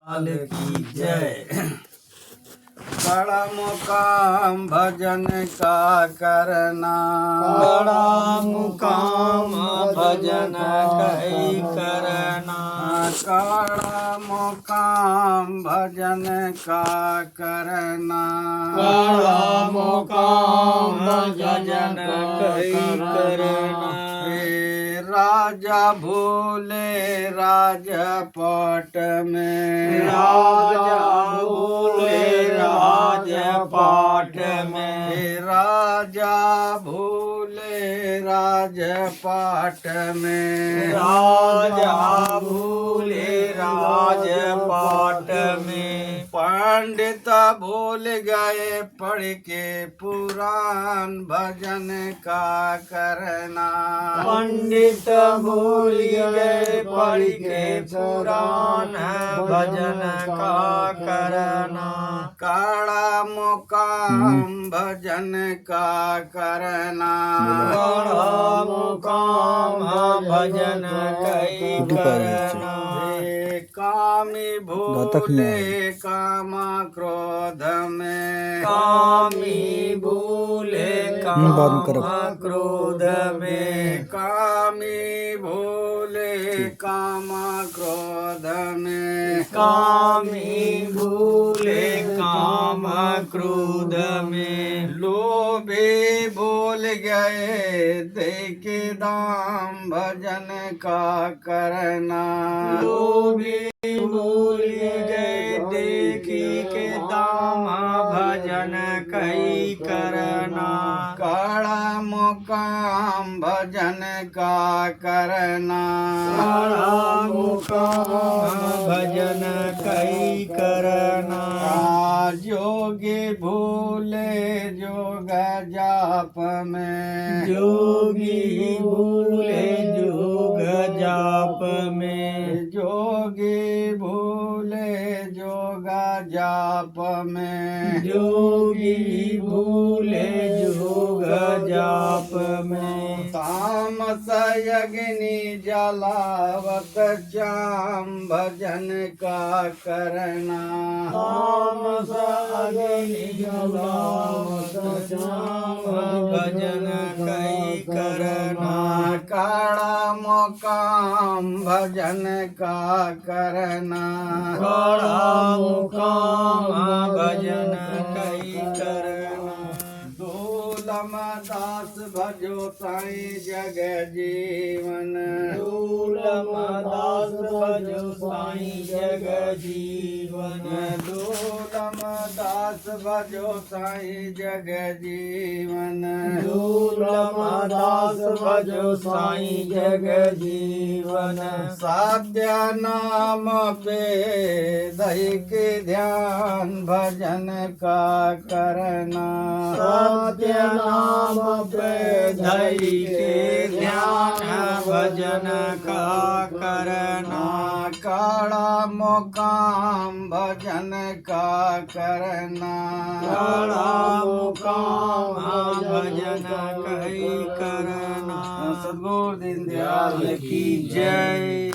लाल की जय। बड़ा मुकाम भजन का करना, बड़ा मुकाम भजन कई करना, बड़ा मुकाम भजन का करना, बड़ा मुकाम भजन कई करना। हे राजा भूले राजपट में, राजा भूले राजपाट में, हे राजा भूले राजपाट में, राजा भूले राजपाट में। पंडित भूल गए पढ़ के पुराण भजन का करना, पंडित भूल गए पढ़ के पुराण भजन का करना। काड़ा मुकाम भजन का करना, बड़ा मुकाम भजन कई करना। हे कामी भूले काम क्रोध में, कामी भूले काम क्रोध में, कामी भूले काम क्रोध में, कामी भूले काम क्रोध में। लोभी भूल गए देखे दाम भजन का करना, लोभी भूल गए देखी के दाम भजन कई करना। काड़ा मुकाम भजन का करना, बड़ा मुकाम भजन कई करना। जोगी भूले जोग जाप में, जोगी भूले जोग जाप में, जोगी भूले जोगा जाप में, जोगी भूले जोग जाप में। तामस अग्नि जलावत श्याम भजन का करना, तामस अग्नि जलावत श्याम भजन कई करना। काड़ा मुकाम भजन का करना, बड़ा मुकाम भजन कई करना। दूलम दास भजो साईं जग जीवन, दूलम दास भजो साईं जग जीवन, दूलम दास भजो साईं जग जीवन, दूलम दास भजो साईं जग जीवन। साध्य नाम पे दही के ध्यान भजन का करना, सत्य नाम पे धई के ध्यान भजन का करना। काड़ा मुकाम भजन का करना, बड़ा मुकाम भजन कई करना। सद्गुरु दीनदयाल की जय।